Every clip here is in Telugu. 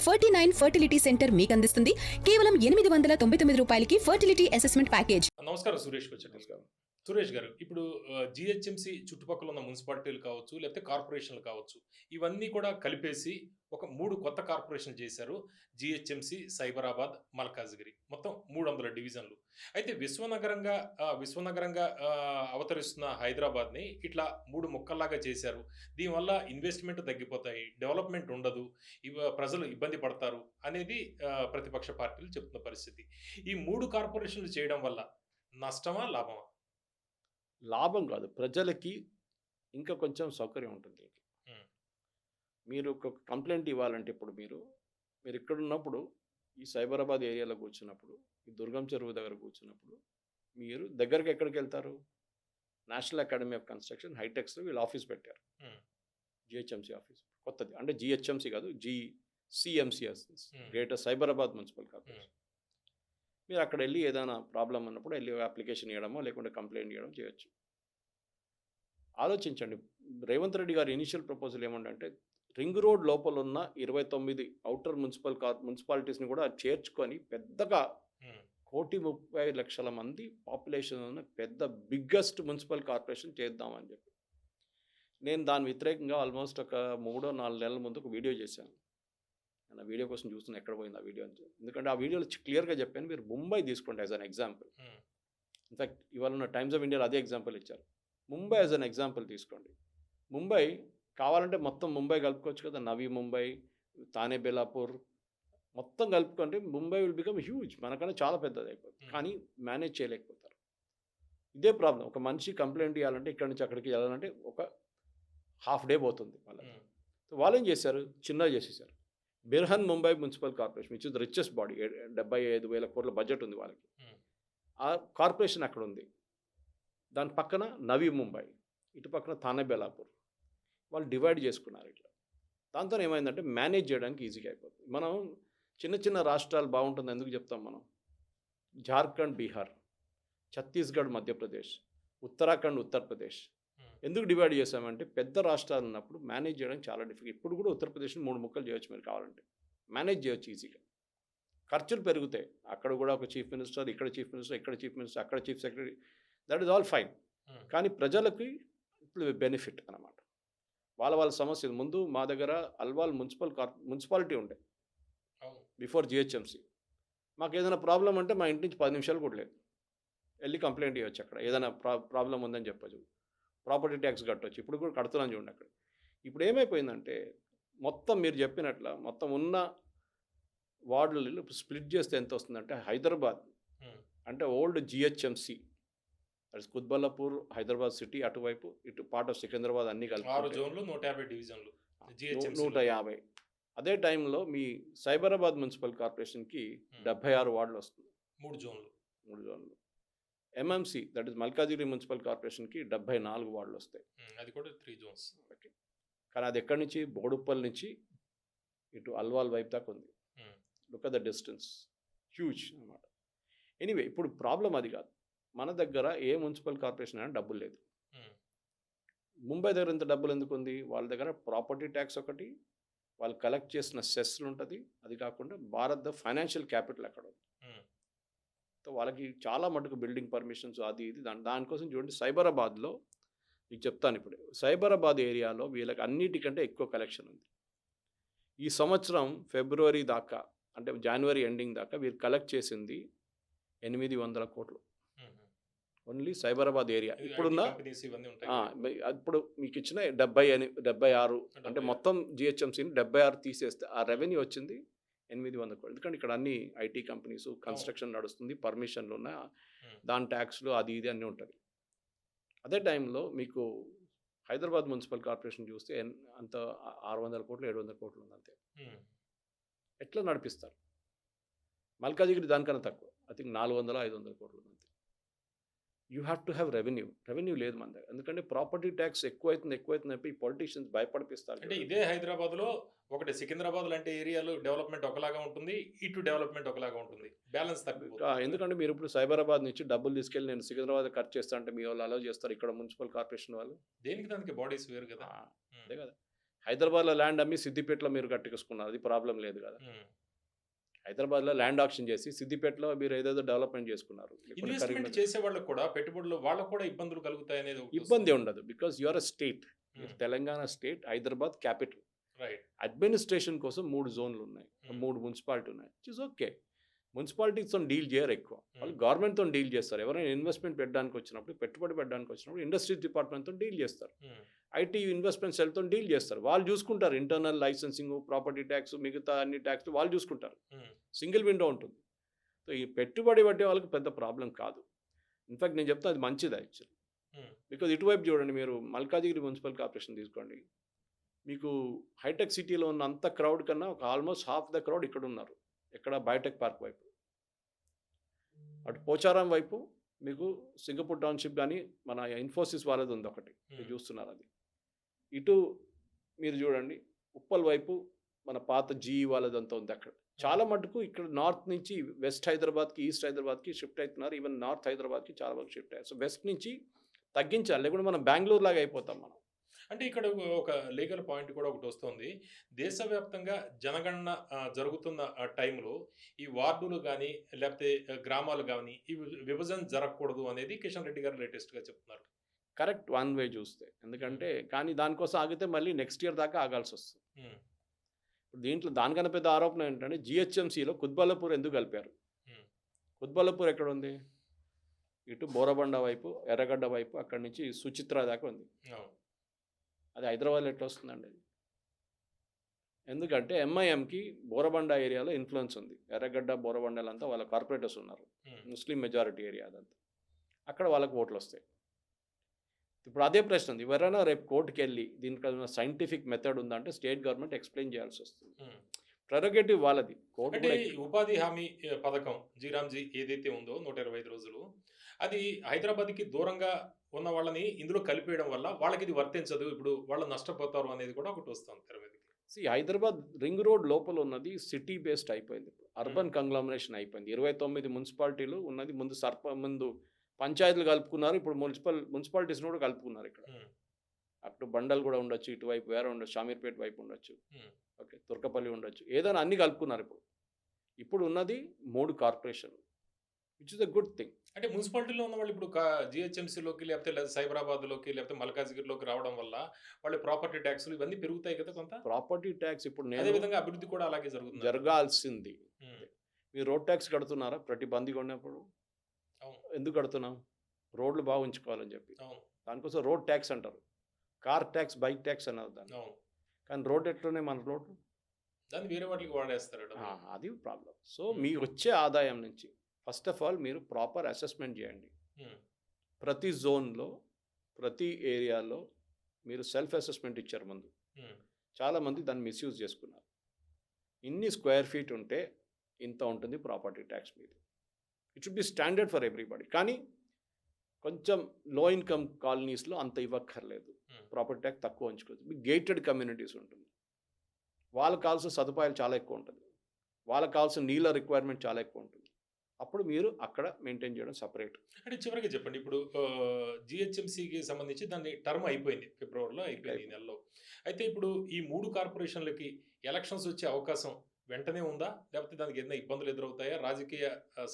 49 ఫర్టిలిటీ సెంటర్ మీకు అందిస్తుంది కేవలం 899 రూపాయలకి ఫర్టిలిటీ అసెస్మెంట్ ప్యాకేజ్. నమస్కారం సురేష్ వచ్చి. నమస్కారం సురేష్ గారు. ఇప్పుడు జిహెచ్ఎంసి చుట్టుపక్కల ఉన్న మున్సిపాలిటీలు కావచ్చు, లేకపోతే కార్పొరేషన్లు కావచ్చు, ఇవన్నీ కూడా కలిపేసి ఒక 3 కొత్త కార్పొరేషన్ చేశారు. జిహెచ్ఎంసి, సైబరాబాద్, మల్కాజ్గిరి, మొత్తం 300 డివిజన్లు. అయితే విశ్వనగరంగా అవతరిస్తున్న హైదరాబాద్ని ఇట్లా 3 ముక్కల్లాగా చేశారు. దీనివల్ల ఇన్వెస్ట్మెంట్ తగ్గిపోతాయి, డెవలప్మెంట్ ఉండదు, ప్రజలు ఇబ్బంది పడతారు అనేది ప్రతిపక్ష పార్టీలు చెప్తున్న పరిస్థితి. ఈ 3 కార్పొరేషన్లు చేయడం వల్ల నష్టమా, లాభమా? లాభం కాదు, ప్రజలకి ఇంకా కొంచెం సౌకర్యం ఉంటుంది. మీరు ఒక కంప్లైంట్ ఇవ్వాలంటే ఇప్పుడు మీరు ఇక్కడ ఉన్నప్పుడు ఈ సైబరాబాద్ ఏరియాలో కూర్చున్నప్పుడు, ఈ దుర్గం చెరువు దగ్గర కూర్చున్నప్పుడు మీరు దగ్గరికి ఎక్కడికి వెళ్తారు? నేషనల్ అకాడమీ ఆఫ్ కన్స్ట్రక్షన్ హైటెక్స్లో వీళ్ళు ఆఫీస్ పెట్టారు, జిహెచ్ఎంసీ ఆఫీస్ కొత్తది. అంటే జిహెచ్ఎంసీ కాదు, GCMC greater Cyberabad municipal corporation. మీరు అక్కడ వెళ్ళి ఏదైనా ప్రాబ్లం ఉన్నప్పుడు వెళ్ళి అప్లికేషన్ ఇవ్వడమో లేకుంటే కంప్లైంట్ ఇవ్వడం చేయొచ్చు. ఆలోచించండి, రేవంత్ రెడ్డి గారి ఇనిషియల్ ప్రపోజల్ ఏమంటే రింగ్ రోడ్ లోపల ఉన్న 29 అవుటర్ మున్సిపాలిటీస్ని కూడా చేర్చుకొని పెద్దగా 1,30,00,000 మంది పాపులేషన్ ఉన్న పెద్ద బిగ్గెస్ట్ మున్సిపల్ కార్పొరేషన్ చేద్దామని చెప్పి నేను దాని వ్యతిరేకంగా ఆల్మోస్ట్ ఒక 3-4 నెలల ముందు ఒక వీడియో చేశాను. నేను ఆ వీడియో కోసం చూస్తున్నా ఎక్కడ పోయింది ఆ వీడియో అని. ఎందుకంటే ఆ వీడియోలో క్లియర్గా చెప్పాను, మీరు ముంబై తీసుకోండి యాజ్ అన్ ఎగ్జాంపుల్. ఇన్ఫ్యాక్ట్ ఇవాళ ఉన్న టైమ్స్ ఆఫ్ ఇండియాలో అదే ఎగ్జాంపుల్ ఇచ్చారు. ముంబై యాజ్ అన్ ఎగ్జాంపుల్ తీసుకోండి. ముంబై కావాలంటే మొత్తం ముంబై కలుపుకోవచ్చు కదా, నవీ ముంబై, తానే బెలాపూర్ మొత్తం కలుపుకుంటే ముంబై విల్ బికమ్ హ్యూజ్, మనకన్నా చాలా పెద్దది అయిపోతుంది. కానీ మేనేజ్ చేయలేకపోతారు. ఇదే ప్రాబ్లం. ఒక మనిషి కంప్లైంట్ ఇవ్వాలంటే ఇక్కడ నుంచి అక్కడికి వెళ్ళాలంటే ఒక హాఫ్ డే పోతుంది వాళ్ళకి. సో వాళ్ళు ఏం చేశారు, చిన్నగా చేసేసారు. Brihan Mumbai municipal corporation, which is the richest body, 75,000 కోట్ల బడ్జెట్ ఉంది వాళ్ళకి. ఆ కార్పొరేషన్ అక్కడ ఉంది. దాని పక్కన నవీ ముంబై, ఇటు పక్కన థానే బెలాపూర్. వాళ్ళు డివైడ్ చేసుకున్నారు ఇట్లా. దాంతో ఏమైందంటే మేనేజ్ చేయడానికి ఈజీగా అయిపోతుంది. మనం చిన్న రాష్ట్రాలు బాగుంటుంది ఎందుకు చెప్తాం మనం? జార్ఖండ్ బీహార్, ఛత్తీస్గఢ్ మధ్యప్రదేశ్, ఉత్తరాఖండ్ ఉత్తరప్రదేశ్ ఎందుకు డివైడ్ చేసామంటే పెద్ద రాష్ట్రాలు ఉన్నప్పుడు మేనేజ్ చేయడం చాలా డిఫికల్ట్. ఇప్పుడు కూడా ఉత్తరప్రదేశ్ని 3 ముక్కలు చేయొచ్చు మీరు కావాలంటే, మేనేజ్ చేయొచ్చు ఈజీగా. ఖర్చులు పెరుగుతాయి. అక్కడ కూడా ఒక చీఫ్ మినిస్టర్, ఇక్కడ చీఫ్ మినిస్టర్, ఇక్కడ చీఫ్ మినిస్టర్, అక్కడ chief secretary, that is all fine. కానీ ప్రజలకి ఇప్పుడు బెనిఫిట్ అన్నమాట. వాళ్ళ సమస్యలు. ముందు మా దగ్గర అల్వాల్ మున్సిపాలిటీ ఉండే బిఫోర్ జిహెచ్ఎంసీ. మాకు ఏదైనా ప్రాబ్లం అంటే మా ఇంటి నుంచి 10 నిమిషాలు కూడా లేదు, వెళ్ళి కంప్లైంట్ ఇవ్వచ్చు. అక్కడ ఏదైనా ప్రాబ్లం ఉందని చెప్పచ్చు, ప్రాపర్టీ ట్యాక్స్ కట్టవచ్చు. ఇప్పుడు కూడా కడుతున్నాను చూడండి అక్కడ. ఇప్పుడు ఏమైపోయిందంటే మొత్తం మీరు చెప్పినట్ల మొత్తం ఉన్న వార్డులు స్ప్లిట్ చేస్తే ఎంత వస్తుందంటే హైదరాబాద్ అంటే old GHMC, that is Quthbullapur, Hyderabad city అటువైపు, ఇటు పార్ట్ ఆఫ్ సికింద్రాబాద్ అన్ని కలిపి 150 డివిజన్లు, 150. అదే టైంలో మీ సైబరాబాద్ మున్సిపల్ కార్పొరేషన్కి 76 వార్డులు వస్తుంది, 3 జోన్లు. MMC that is Malkajgiri municipal కార్పొరేషన్కి 74 వార్డులు వస్తాయి, అది కూడా 3 జోన్స్. ఓకే, కానీ అది ఎక్కడి నుంచి? బోడుప్పల్ నుంచి ఇటు అల్వాల్ వైపు దాకా ఉంది. Look at the distance, huge అన్నమాట. ఎనీవే, ఇప్పుడు ప్రాబ్లం అది కాదు. మన దగ్గర ఏ మున్సిపల్ కార్పొరేషన్ అయినా డబ్బులు లేదు. ముంబై దగ్గర ఇంత డబ్బులు ఎందుకు ఉంది? వాళ్ళ దగ్గర ప్రాపర్టీ ట్యాక్స్ ఒకటి, వాళ్ళు కలెక్ట్ చేసిన సెస్లు ఉంటుంది, అది కాకుండా భారత్ ఫైనాన్షియల్ క్యాపిటల్ అక్కడ ఉంది. సో వాళ్ళకి చాలా మటుకు బిల్డింగ్ పర్మిషన్స్ అది ఇది దానికోసం చూడండి. సైబరాబాద్లో మీకు చెప్తాను, ఇప్పుడు సైబరాబాద్ ఏరియాలో వీళ్ళకి అన్నిటికంటే ఎక్కువ కలెక్షన్ ఉంది. ఈ సంవత్సరం ఫిబ్రవరి దాకా, అంటే జనవరి ఎండింగ్ దాకా వీళ్ళు కలెక్ట్ చేసింది 800 కోట్లు ఓన్లీ సైబరాబాద్ ఏరియా. ఇప్పుడున్న ఇప్పుడు మీకు ఇచ్చిన 76, అంటే మొత్తం జిహెచ్ఎంసీని 76 తీసేస్తే ఆ రెవెన్యూ వచ్చింది 800 కోట్లు. ఎందుకంటే ఇక్కడ అన్ని ఐటీ కంపెనీస్, కన్స్ట్రక్షన్ నడుస్తుంది, పర్మిషన్లు ఉన్నాయి, దాని ట్యాక్స్లు అది ఇది అన్నీ ఉంటుంది. అదే టైంలో మీకు హైదరాబాద్ మున్సిపల్ కార్పొరేషన్ చూస్తే అంత 600 కోట్లు 700 కోట్లు ఉంది అంతే. ఎట్లా నడిపిస్తారు? మల్కాజిగిరి దానికన్నా తక్కువ, ఐ థింక్ 400-500 కోట్లు అంతే. You have to have revenue లేదు మన దగ్గర. ఎందుకంటే ప్రాపర్టీ ట్యాక్స్ ఎక్కువైతుంది చెప్పి పొలిటీషియన్స్ భయపడిపిస్తారు. అంటే ఇదే హైదరాబాద్లో ఒకటి సికింద్రాబాద్ లాంటి ఏరియాలో డెవలప్మెంట్ ఒకలాగా ఉంటుంది, ఇటు డెవలప్మెంట్ ఒకలాగా ఉంటుంది, బ్యాలెన్స్ తక్కువ. ఎందుకంటే మీరు ఇప్పుడు సైబరాబాద్ నుంచి డబ్బులు తీసుకెళ్ళి నేను సికింద్రాబాద్ ఖర్చు చేస్తా అంటే మీ వాళ్ళు అలౌ చేస్తారు, ఇక్కడ మున్సిపల్ కార్పొరేషన్ వాళ్ళు? దేనికి దానికి బాడీస్ వేరు కదా. అదే కదా. హైదరాబాద్లో ల్యాండ్ అమ్మి సిద్దిపేటలో మీరు కట్టుకున్నారు, అది ప్రాబ్లం లేదు కదా. ఉమ్. హైదరాబాద్లో ల్యాండ్ ఆక్షన్ చేసి సిద్దిపేటలో మీరు ఏదేదో డెవలప్మెంట్ చేసుకున్నారు. లేకపోతే ఇన్వెస్ట్మెంట్ కరీంనగర్ చేసే వాళ్ళకు కూడా పెట్టుబడులు వాళ్ళకు కూడా ఇబ్బందులు కలుగుతాయి అనేది ఒకటి ఇబ్బంది ఉండదు, because you are a state. Um. Telangana state, Hyderabad capital. Right. Administration కోసం 3 జోన్లు ఉన్నాయి, 3 మున్సిపాలిటీ ఉన్నాయి, ఇట్ ఈస్ ఓకే. మున్సిపాలిటీస్తో డీల్ చేయరు ఎక్కువ, వాళ్ళు గవర్నమెంట్తో డీల్ చేస్తారు. ఎవరైనా ఇన్వెస్ట్మెంట్ పెట్టడానికి వచ్చినప్పుడు, పెట్టుబడి పెట్టడానికి వచ్చినప్పుడు ఇండస్ట్రీస్ డిపార్ట్మెంట్తో డీల్ చేస్తారు, ఐటీ ఇన్వెస్ట్మెంట్ సెల్తో డీల్ చేస్తారు. వాళ్ళు చూసుకుంటారు ఇంటర్నల్ లైసెన్సింగ్, ప్రాపర్టీ ట్యాక్స్, మిగతా అన్ని ట్యాక్స్లు వాళ్ళు చూసుకుంటారు. సింగిల్ విండో ఉంటుంది. సో ఈ పెట్టుబడి పట్టే వాళ్ళకి పెద్ద ప్రాబ్లం కాదు. ఇన్ఫాక్ట్ నేను చెప్తాను అది మంచిది యాక్చువల్లీ. బికాజ్ ఇటువైపు చూడండి, మీరు మల్కాజిగిరి మున్సిపల్ కార్పొరేషన్ తీసుకోండి, మీకు హైటెక్ సిటీలో ఉన్న అంత క్రౌడ్ కన్నా ఒక ఆల్మోస్ట్ హాఫ్ ద క్రౌడ్ ఇక్కడ ఉన్నారు. ఇక్కడ బయోటెక్ పార్క్ వైపు, అటు పోచారం వైపు మీకు సింగపూర్ టౌన్షిప్ కానీ మన ఇన్ఫోసిస్ వాళ్ళది ఉంది ఒకటి, మీరు చూస్తున్నారు అది. ఇటు మీరు చూడండి ఉప్పల్ వైపు మన పాత జీఈ వాళ్ళదంతా ఉంది అక్కడ. చాలా మటుకు ఇక్కడ నార్త్ నుంచి వెస్ట్ హైదరాబాద్కి, ఈస్ట్ హైదరాబాద్కి షిఫ్ట్ అవుతున్నారు. ఈవెన్ నార్త్ హైదరాబాద్కి చాలా వరకు షిఫ్ట్ అయ్యారు. సో వెస్ట్ నుంచి తగ్గించాలి, లేకుంటే మనం బెంగళూరు లాగా అయిపోతాం మనం. అంటే ఇక్కడ ఒక లీగల్ పాయింట్ కూడా ఒకటి వస్తుంది. దేశవ్యాప్తంగా జనగణన జరుగుతున్న టైంలో ఈ వార్డులు కానీ లేకపోతే గ్రామాలు కానీ ఈ విభజన జరగకూడదు అనేది కిషన్ రెడ్డి గారు లేటెస్ట్గా చెప్తున్నారు. కరెక్ట్, వన్ వే చూస్తే. ఎందుకంటే కానీ దానికోసం ఆగితే మళ్ళీ నెక్స్ట్ ఇయర్ దాకా ఆగాల్సి వస్తుంది. ఇప్పుడు దీంట్లో దానికన్నా పెద్ద ఆరోపణ ఏంటంటే జిహెచ్ఎంసీలో కుత్బల్లాపూర్ ఎందుకు కలిపారు? కుత్బల్లాపూర్ ఎక్కడ ఉంది? ఇటు బోరబండ వైపు, ఎర్రగడ్డ వైపు, అక్కడి నుంచి సుచిత్ర దాకా ఉంది. అది హైదరాబాద్లో ఎట్లా వస్తుందండి? ఎందుకంటే ఎంఐఎంకి బోరబండ ఏరియాలో ఇన్ఫ్లుయెన్స్ ఉంది. ఎర్రగడ్డ, బోరబండలంతా వాళ్ళ కార్పొరేటర్స్ ఉన్నారు, ముస్లిం మెజారిటీ ఏరియా అదంతా. అక్కడ వాళ్ళకి ఓట్లు వస్తాయి. ఇప్పుడు అదే ప్రశ్న ఉంది, ఎవరైనా రేపు కోర్టుకి వెళ్ళి దీనికి సైంటిఫిక్ మెథడ్ ఉందంటే స్టేట్ గవర్నమెంట్ ఎక్స్ప్లెయిన్ చేయాల్సి వస్తుంది. ప్రెరోగేటివ్ వాళ్ళది. కోర్టు అంటే ఉపాధి హామీ పథకం జీరామ్జీ ఏదైతే ఉందో 125 రోజులు, అది హైదరాబాద్కి దూరంగా ఉన్న వాళ్ళని ఇందులో కలిపేయడం వల్ల వాళ్ళకి ఇది వర్తించదు, ఇప్పుడు వాళ్ళు నష్టపోతారు అనేది కూడా ఒకటి వస్తుంది తెర మీదకి. హైదరాబాద్ రింగ్ రోడ్ లోపల ఉన్నది సిటీ బేస్డ్ అయిపోయింది, అర్బన్ కంగ్లామరేషన్ అయిపోయింది. 29 మున్సిపాలిటీలు ఉన్నది. ముందు పంచాయతీలు కలుపుకున్నారు, ఇప్పుడు మున్సిపాలిటీస్ కూడా కలుపుకున్నారు. ఇక్కడ అటు బండలు కూడా ఉండొచ్చు, ఇటువైపు వేరే ఉండొచ్చు, షామీర్పేట వైపు ఉండొచ్చు, ఓకే, తుర్కపల్లి ఉండొచ్చు, ఏదైనా అన్ని కలుపుకున్నారు. ఇప్పుడు ఉన్నది 3 కార్పొరేషన్లు, which is a good thing. అంటే మున్సిపాలిటీలో ఉన్న వాళ్ళు ఇప్పుడు జిహెచ్ఎంసీలోకి లేకపోతే సైబరాబాద్లోకి లేకపోతే మల్కాజ్గిరిలోకి రావడం వల్ల వాళ్ళ ప్రాపర్టీ ట్యాక్స్లు ఇవన్నీ పెరుగుతాయి కదా కొంత. ప్రాపర్టీ ట్యాక్స్ ఇప్పుడు అదే విధంగా అభివృద్ధి కూడా అలాగే జరుగుతుంది, జరగాల్సింది. మీరు రోడ్ ట్యాక్స్ కడుతున్నారా ప్రతి బంది కొన్నప్పుడు? ఎందుకు కడుతున్నాం? రోడ్లు బాగా ఉంచుకోవాలని చెప్పి. దానికోసం రోడ్ ట్యాక్స్ అంటారు, కార్ ట్యాక్స్, బైక్ ట్యాక్స్ అన్నారు దాన్ని. కానీ రోడ్ ఎట్లున్నాయి మన రోడ్లు? దాన్ని వేరే వాటికి వాడేస్తారు, అది ప్రాబ్లం. సో మీకు వచ్చే ఆదాయం నుంచి ఫస్ట్ ఆఫ్ ఆల్ మీరు ప్రాపర్ అసెస్మెంట్ చేయండి. ప్రతి జోన్లో, ప్రతి ఏరియాలో మీరు సెల్ఫ్ అసెస్మెంట్ ఇచ్చారు ముందు. చాలామంది దాన్ని మిస్యూజ్ చేసుకున్నారు. ఇన్ని స్క్వేర్ ఫీట్ ఉంటే ఇంత ఉంటుంది ప్రాపర్టీ ట్యాక్స్ మీద. It should be standard for everybody. కానీ కొంచెం లో ఇన్కమ్ కాలనీస్లో అంత ఇవ్వక్కర్లేదు, ప్రాపర్టీ ట్యాక్స్ తక్కువ ఉంచుకోవచ్చు. మీ గేటెడ్ కమ్యూనిటీస్ ఉంటుంది, వాళ్ళకి కావాల్సిన సదుపాయాలు చాలా ఎక్కువ ఉంటుంది, వాళ్ళకి కావాల్సిన నీళ్ళ రిక్వైర్మెంట్ చాలా ఎక్కువ ఉంటుంది. అప్పుడు మీరు అక్కడ మెయింటైన్ చేయడం సపరేట్. అంటే చివరికి చెప్పండి, ఇప్పుడు జిహెచ్ఎంసీకి సంబంధించి దాన్ని టర్మ్ అయిపోయింది, ఫిబ్రవరిలో అయిపోయింది ఈ నెలలో. అయితే ఇప్పుడు ఈ 3 కార్పొరేషన్లకి ఎలక్షన్స్ వచ్చే అవకాశం వెంటనే ఉందా, లేకపోతే దానికి ఏదైనా ఇబ్బందులు ఎదురవుతాయా? రాజకీయ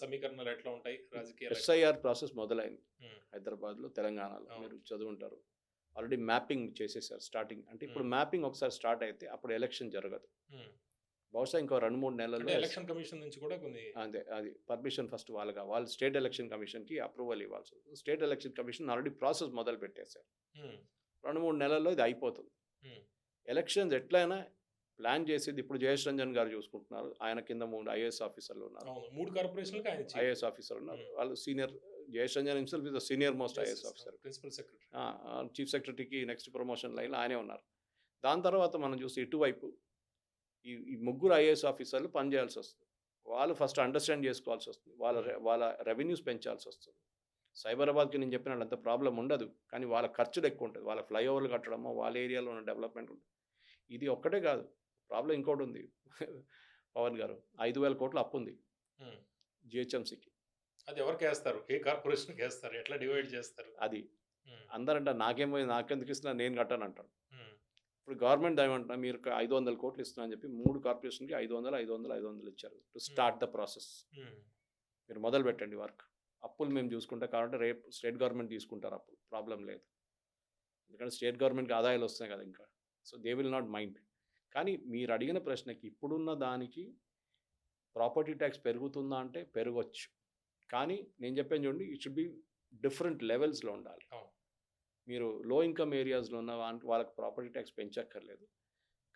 సమీకరణలు ఎట్లా ఉంటాయి? రాజకీయ ఎస్ఐఆర్ ప్రాసెస్ మొదలైంది హైదరాబాద్లో, తెలంగాణలో. మీరు చదువుంటారు, ఆల్రెడీ మ్యాపింగ్ చేసేసారు స్టార్టింగ్. అంటే ఇప్పుడు మ్యాపింగ్ ఒకసారి స్టార్ట్ అయితే అప్పుడు ఎలక్షన్ జరగదు, బహుశా ఇంకో 2-3 నెలల్లో. ఎలక్షన్ కమిషన్ నుంచి కూడా కొన్ని అదే అది పర్మిషన్ ఫస్ట్ వాళ్ళు స్టేట్ ఎలక్షన్ కమిషన్కి అప్రూవల్ ఇవ్వాల్సి వస్తుంది. State election commission already process మొదలు పెట్టేశారు. 2-3 నెలల్లో ఇది అయిపోతుంది. ఎలక్షన్స్ ఎట్లయినా ప్లాన్ చేసేది ఇప్పుడు జయేష్ రంజన్ గారు చూసుకుంటున్నారు. ఆయన కింద 3 ఐఏఎస్ ఆఫీసర్లు ఉన్నారు, 3 కార్పొరేషన్లకు ఆయన ఐఏఎస్ ఆఫీసర్ ఉన్నారు. వాళ్ళు senior, Jayesh Ranjan himself is the senior most IAS officer, principal secretary, chief సెక్రటరీకి నెక్స్ట్ ప్రమోషన్ లైన్లో ఆయనే ఉన్నారు. దాని తర్వాత మనం చూస్తే ఇటువైపు ఈ 3 ఐఏఎస్ ఆఫీసర్లు పనిచేయాల్సి వస్తుంది. వాళ్ళు ఫస్ట్ అండర్స్టాండ్ చేసుకోవాల్సి వస్తుంది, వాళ్ళ రెవెన్యూస్ పెంచాల్సి వస్తుంది. సైబరాబాద్కి నేను చెప్పిన అంత ప్రాబ్లం ఉండదు, కానీ వాళ్ళ ఖర్చులు ఎక్కువ ఉంటుంది. వాళ్ళ ఫ్లైఓవర్లు కట్టడమో, వాళ్ళ ఏరియాలో ఉన్న డెవలప్మెంట్ ఉంటుంది. ఇది ఒక్కటే కాదు, ప్రాబ్లం ఇంకోటి ఉంది. పవన్ గారు 5,000 కోట్ల అప్పు ఉంది జిహెచ్ఎంసీకి. అది ఎవరికి వేస్తారు? ఏ కార్పొరేషన్కి వేస్తారు? ఎట్లా డివైడ్ చేస్తారు? అది అందరంట నాకెందుకు ఇస్తున్నా, నేను కట్టాను అంటాడు. ఇప్పుడు గవర్నమెంట్ ఏమంటున్నా మీరు 500 కోట్లు ఇస్తున్నా అని చెప్పి 3 కార్పొరేషన్కి 500 ఇచ్చారు టు స్టార్ట్ ద ప్రాసెస్. మీరు మొదలు పెట్టండి వర్క్. అప్పులు మేము చూసుకుంటే కాబట్టి రేపు స్టేట్ గవర్నమెంట్ తీసుకుంటారు అప్పులు, ప్రాబ్లం లేదు. ఎందుకంటే స్టేట్ గవర్నమెంట్కి ఆదాయాలు వస్తున్నాయి కదా ఇంకా. So they will not mind. కానీ మీరు అడిగిన ప్రశ్నకి ఇప్పుడున్న దానికి ప్రాపర్టీ ట్యాక్స్ పెరుగుతుందా అంటే పెరగవచ్చు. కానీ నేను చెప్పాను చూడండి, ఇట్ షుడ్ బి డిఫరెంట్ లెవెల్స్లో ఉండాలి. మీరు లో ఇన్కమ్ ఏరియాస్లో ఉన్న వాళ్ళకి ప్రాపర్టీ ట్యాక్స్ పెంచక్కర్లేదు.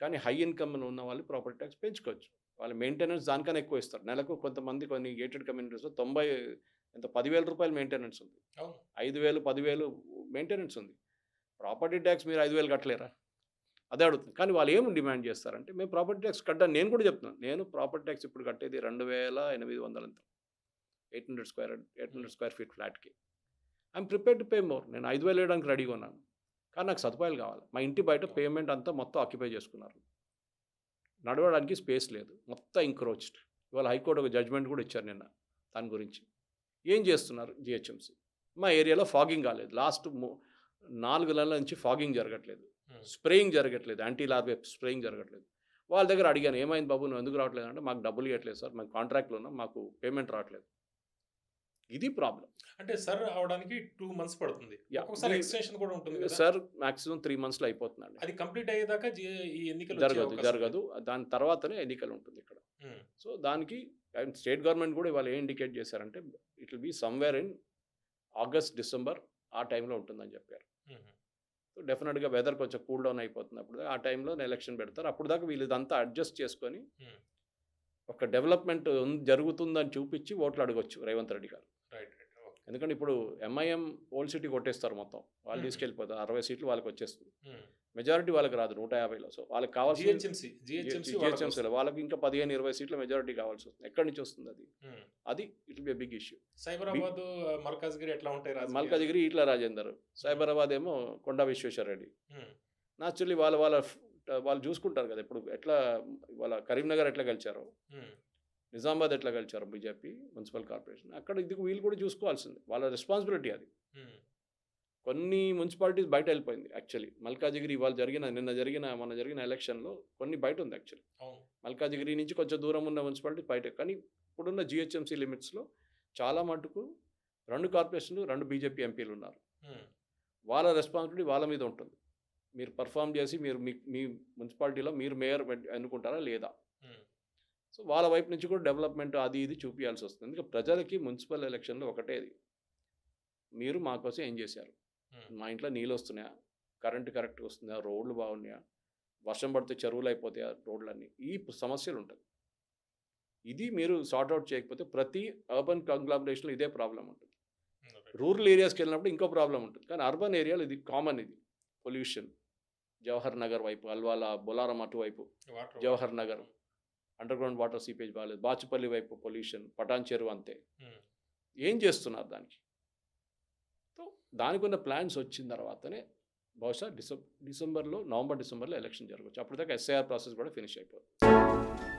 కానీ హై ఇన్కమ్ ఉన్న వాళ్ళు ప్రాపర్టీ ట్యాక్స్ పెంచుకోవచ్చు. వాళ్ళ మెయింటెనెన్స్ దానికన్నా ఎక్కువ ఇస్తారు. నెలకు కొంతమంది కొన్ని గేటెడ్ కమ్యూనిటీస్లో 10,000 రూపాయలు మెయింటెనెన్స్ ఉంది, 5,000 10,000 మెయింటెనెన్స్ ఉంది. ప్రాపర్టీ ట్యాక్స్ మీరు 5,000 కట్టలేరా? అదే అడుగుతుంది. కానీ వాళ్ళు ఏమి డిమాండ్ చేస్తారంటే మేము ప్రాపర్టీ ట్యాక్స్ కట్టాను. నేను కూడా చెప్తున్నాను, నేను ప్రాపర్టీ ట్యాక్స్ ఇప్పుడు కట్టేది 2,800 అంత, 800 స్క్వేర్ ఫీట్ ఫ్లాట్కి. I'm prepared to pay more. నేను 5,000 వేయడానికి రెడీగా ఉన్నాను. కానీ నాకు సదుపాయాలు కావాలి. మా ఇంటి బయట పేమెంట్ అంతా మొత్తం ఆక్యుపై చేసుకున్నారు, నడవడానికి స్పేస్ లేదు, మొత్తం ఎంక్రోచ్డ్. ఇవాళ హైకోర్టు ఒక జడ్జ్మెంట్ కూడా ఇచ్చారు నిన్న దాని గురించి. ఏం చేస్తున్నారు జిహెచ్ఎంసీ? మా ఏరియాలో ఫాగింగ్ కాలేదు, లాస్ట్ 4 నెలల నుంచి ఫాగింగ్ జరగట్లేదు, స్ప్రేయింగ్ జరగట్లేదు, యాంటీ లార్వే స్ప్రేయింగ్ జరగట్లేదు. వాళ్ళ దగ్గర అడిగాను, ఏమైంది బాబు నువ్వు ఎందుకు రావట్లేదు అంటే, మాకు డబ్బులు ఇవ్వట్లేదు సార్, మేము కాంట్రాక్ట్లో ఉన్నాం, మాకు పేమెంట్ రావట్లేదు. ఇది ప్రాబ్లం. అంటే సర్ అవడానికి 2 months పడుతుంది. ఒకసారి ఎక్స్టెన్షన్ కూడా ఉంటుంది కదా సార్, మాక్సిమం 3 monthsలో అయిపోతుందండి. అది కంప్లీట్ అయ్యేదాకా ఈ ఎన్నికలు జరగదు. దాని తర్వాతనే ఎన్నికలు ఉంటుంది ఇక్కడ. సో దానికి స్టేట్ గవర్నమెంట్ కూడా ఇవాళ ఏం ఇండికేట్ చేశారంటే it will be somewhere in August December ఆ టైంలో ఉంటుందని చెప్పారు. సో డెఫినెట్గా వెదర్ కొంచెం కూల్ డౌన్ అయిపోతుంది, అప్పుడు ఆ టైంలో ఎలక్షన్ పెడతారు. అప్పుడు దాకా వీళ్ళు ఇదంతా అడ్జస్ట్ చేసుకొని ఒక డెవలప్మెంట్ జరుగుతుందని చూపించి ఓట్లు అడగొచ్చు రేవంత్ రెడ్డి గారు. ఎందుకంటే ఇప్పుడు ఎంఐఎం ఓల్డ్ సిటీ కొట్టేస్తారు మొత్తం, వాళ్ళు తీసుకెళ్ళిపోతారు. 60 సీట్లు వాళ్ళకి వచ్చేస్తుంది, మెజారిటీ వాళ్ళకి రాదు 150లో. సో వాళ్ళకి కావాల్సిన జిహెచ్ఎంసీలో వాళ్ళకి ఇంకా 15-20 సీట్ల మెజారిటీ కావాల్సి వస్తుంది. ఎక్కడి నుంచి వస్తుంది అది it will be big issue. Cyberabad Malkajgiri ఎట్లా ఉంటాయి? మల్కాజ్గిరి ఈట్ల రాజేందర్, సైబరాబాద్ ఏమో కొండా విశ్వేశ్వరరెడ్డి. నాచురల్లీ వాళ్ళు చూసుకుంటారు కదా. ఇప్పుడు ఎట్లా వాళ్ళ కరీంనగర్ ఎట్లా గెలిచారో, నిజామాబాద్ ఎట్లా గెలిచారు బీజేపీ మున్సిపల్ కార్పొరేషన్, అక్కడ ఇది వీళ్ళు కూడా చూసుకోవాల్సింది, వాళ్ళ రెస్పాన్సిబిలిటీ అది. కొన్ని మున్సిపాలిటీస్ బయట వెళ్ళిపోయింది యాక్చువల్లీ. మల్కాజిగిరి మొన్న జరిగిన ఎలక్షన్లో కొన్ని బయట ఉంది యాక్చువల్లీ. మల్కాజిగిరి నుంచి కొంచెం దూరం ఉన్న మున్సిపాలిటీ బయట. కానీ ఇప్పుడున్న జిహెచ్ఎంసీ లిమిట్స్లో చాలా మటుకు 2 కార్పొరేషన్లు 2 బీజేపీ ఎంపీలు ఉన్నారు. వాళ్ళ రెస్పాన్సిబిలిటీ వాళ్ళ మీద ఉంటుంది. మీరు పర్ఫామ్ చేసి మీరు మీ మున్సిపాలిటీలో మీరు మేయర్ ఎన్నుకుంటారా లేదా. సో వాళ్ళ వైపు నుంచి కూడా డెవలప్మెంట్ అది ఇది చూపించాల్సి వస్తుంది. ఎందుకంటే ప్రజలకి మున్సిపల్ ఎలక్షన్లో ఒకటేది, మీరు మా కోసం ఏం చేశారు, మా ఇంట్లో నీళ్ళు వస్తున్నాయా, కరెంటు కరెక్ట్గా వస్తుందా, రోడ్లు బాగున్నాయా, వర్షం పడితే చెరువులు అయిపోతాయా రోడ్లన్నీ, ఈ సమస్యలు ఉంటుంది. ఇది మీరు సార్ట్అవుట్ చేయకపోతే ప్రతి అర్బన్ కంగ్లామరేషన్లో ఇదే ప్రాబ్లం ఉంటుంది. రూరల్ ఏరియాస్కి వెళ్ళినప్పుడు ఇంకో ప్రాబ్లం ఉంటుంది. కానీ అర్బన్ ఏరియాలో ఇది కామన్. ఇది పొల్యూషన్, జవహర్ నగర్ వైపు, అల్వాల బొలారం అటువైపు Jawahar Nagar under ground water seepage బాగాలేదు, బాచుపల్లి వైపు పొల్యూషన్, పటాన్ చెరువు అంతే. ఏం చేస్తున్నారు దానికి? సో దానికి ఉన్న ప్లాన్స్ వచ్చిన తర్వాతనే బహుశా నవంబర్ డిసెంబర్లో ఎలక్షన్ జరగవచ్చు. అప్పటిదాకా ఎస్ఐఆర్ ప్రాసెస్ కూడా ఫినిష్ అయిపోతుంది.